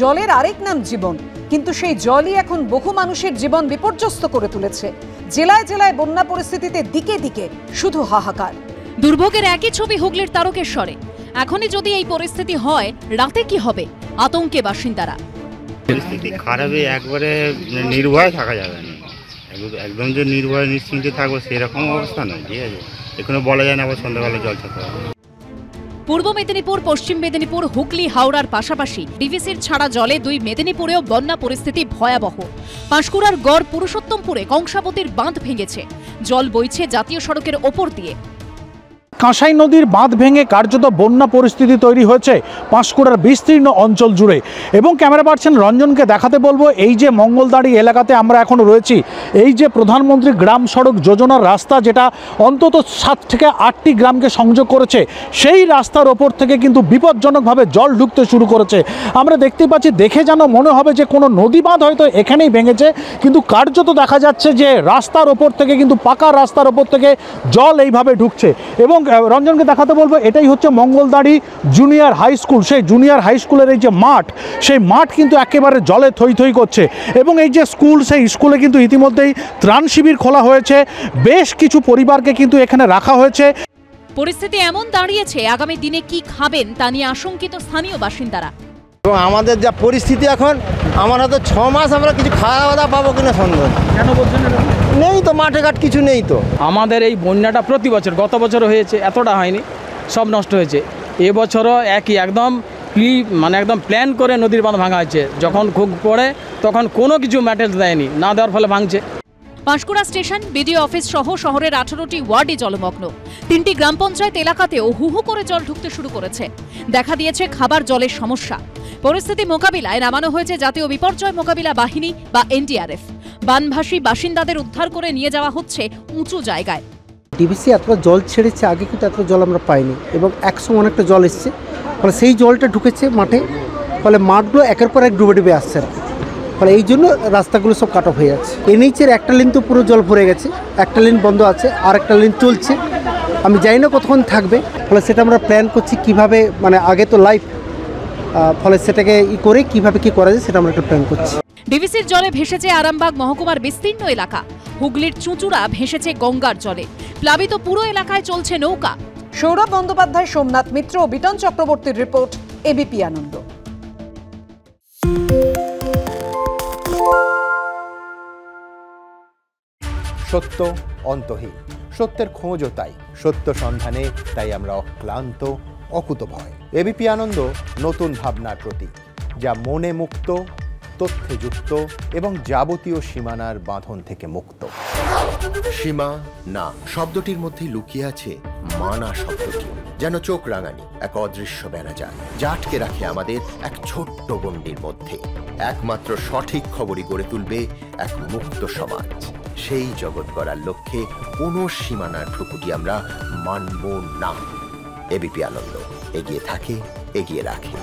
জলের আরেক নাম জীবন, কিন্তু সেই জলই এখন বহু মানুষের জীবন বিপর্যস্ত করে তুলেছে। জেলায় জেলায় বন্যা পরিস্থিতিতে দিকে দিকে শুধু হাহাকার। দুর্ভোগের একই ছবি হুগলির তারকেশ্বরে। এখনই যদি এই পরিস্থিতি হয়, রাতে কি হবে? আতঙ্কে বাসিন্দারা। পরিস্থিতি খারাপে একবারে নির্ভয় থাকা যাবে না, একদম যে নির্ভয় নিশ্চিন্তে থাকবো সেরকম অবস্থা নয়। ঠিক আছে, এখনো বলা যায় না আবার সন্ধ্যাবেলা জল ছাড়তে হবে। পূর্ব মেদিনীপুর, পশ্চিম মেদিনীপুর, হুগলি, হাওড়ার পাশাপাশি ডিভিসির ছাড়া জলে দুই মেদিনীপুরেও বন্যা পরিস্থিতি ভয়াবহ। পাঁশকুড়ার গড় পুরুষোত্তমপুরে কংসাবতীর বাঁধ ভেঙেছে, জল বইছে জাতীয় সড়কের ওপর দিয়ে। কাঁসাই নদীর বাঁধ ভেঙে কার্যত বন্যা পরিস্থিতি তৈরি হয়েছে পাঁশকুড়ার বিস্তীর্ণ অঞ্চল জুড়ে। এবং ক্যামেরা পার্সন রঞ্জনকে দেখাতে বলবো, এই যে মঙ্গলদাড়ি এলাকাতে আমরা এখন রয়েছি, এই যে প্রধানমন্ত্রী গ্রাম সড়ক যোজনার রাস্তা, যেটা অন্তত 7 থেকে 8টি গ্রামকে সংযোগ করেছে, সেই রাস্তার ওপর থেকে কিন্তু বিপজ্জনকভাবে জল ঢুকতে শুরু করেছে। আমরা দেখতে পাচ্ছি, দেখে যেন মনে হবে যে কোনো নদী বাঁধ হয়তো এখানেই ভেঙেছে, কিন্তু কার্যত দেখা যাচ্ছে যে রাস্তার ওপর থেকে, কিন্তু পাকা রাস্তার ওপর থেকে জল এইভাবে ঢুকছে। এবং রঞ্জনকে দেখাতে বলবো, এটাই হচ্ছে মঙ্গলদাড়ি জুনিয়র হাই স্কুল। সেই জুনিয়র হাই স্কুলের এই যে মাঠ, সেই মাঠ কিন্তু একেবারে জলে থই থই করছে। এবং এই যে স্কুল, সেই স্কুলে কিন্তু ইতিমধ্যেই ত্রাণ শিবির খোলা হয়েছে, বেশ কিছু পরিবারকে কিন্তু এখানে রাখা হয়েছে। পরিস্থিতি এমন দাঁড়িয়েছে, আগামী দিনে কি খাবেন তা নিয়ে আশঙ্কিত স্থানীয় বাসিন্দারা। আমাদের যা পরিস্থিতি এখন, আমার হয়তো 6 মাস আমরা কিছু খাওয়া দাওয়া পাবো কিনা সন্দেহ। কেন বলছেন? নেই তো, মাঠে ঘাট কিছু নেই তো। আমাদের এই বন্যাটা প্রতি বছর, গত বছরও হয়েছে, এতটা হয়নি, সব নষ্ট হয়েছে। এবছরও একই, একদম একদম প্ল্যান করে নদীর বাঁধ ভাঙা হয়েছে। যখন খুব পড়ে তখন কোনো কিছু ম্যাটেরিয়াল দেয়নি, না দেওয়ার ফলে ভাঙছে। পাঁশকুড়া স্টেশন, বিডিও অফিস সহ শহরের 18টি ওয়ার্ডে জলমগ্ন। 3টি গ্রাম পঞ্চায়েত এলাকাতেও হুহু করে জল ঢুকতে শুরু করেছে। দেখা দিয়েছে খাবার জলের সমস্যা। পরিস্থিতি মোকাবিলায় নামানো হয়েছে জাতীয় বিপর্যয় মোকাবিলা বাহিনী বা এনডিআরএফ। বানভাসী বাসিন্দাদের উদ্ধার করে নিয়ে যাওয়া হচ্ছে উঁচু জায়গায়। ডিভিসি এতটা জল ছেড়েছে, আগে কিন্তু এত জল আমরা পাইনি, এবং একসময় অনেকটা জল এসছে, ফলে সেই জলটা ঢুকেছে মাঠে, ফলে মাঠগুলো একের পর এক ডুবে ডুবে আসছে। ফলে এই জন্য রাস্তাগুলো সব কাট অফ হয়ে যাচ্ছে। এনএইচের একটা লেন তো পুরো জল ভরে গেছে, একটা লেন বন্ধ আছে, আর একটা লেন চলছে। আমি জানি না কতক্ষণ থাকবে, ফলে সেটা আমরা প্ল্যান করছি কিভাবে, আগে তো লাইভ, ফলে সেটাকে করে কিভাবে কি করা যায় সেটা আমরা একটা প্ল্যান করছি। ডিভিসির জলে ভেসেছে আরামবাগ মহকুমার বিস্তীর্ণ এলাকা। হুগলির চুঁচুড়া ভেসেছে গঙ্গার জলে। প্লাবিত পুরো এলাকায় চলছে নৌকা। সৌরভ বন্দ্যোপাধ্যায়, সোমনাথ মিত্র ও বিটন চক্রবর্তীর রিপোর্ট, এবিপি আনন্দ। সত্য অন্তহীন, সত্যের খোঁজও তাই, সত্য সন্ধানে তাই আমরা অক্লান্ত, অকুতভয়। এবিপি আনন্দ নতুন ভাবনার প্রতীক, যা মনে মুক্ত, তথ্যে যুক্ত এবং যাবতীয় সীমানার বাঁধন থেকে মুক্ত। সীমা না শব্দটির মধ্যে লুকিয়ে আছে মানা শব্দটি, যেন চোখ রাঙানি এক অদৃশ্য বেড়াজাল, যা আটকে রাখে আমাদের এক ছোট্ট গণ্ডির মধ্যে। একমাত্র সঠিক খবরই গড়ে তুলবে এক মুক্ত সমাজ। সেই জগৎ গড়ার লক্ষ্যে কোনো সীমানার ঠুকুটি আমরা মানব না। এবিপি আনন্দ এগিয়ে থাকে, এগিয়ে রাখে।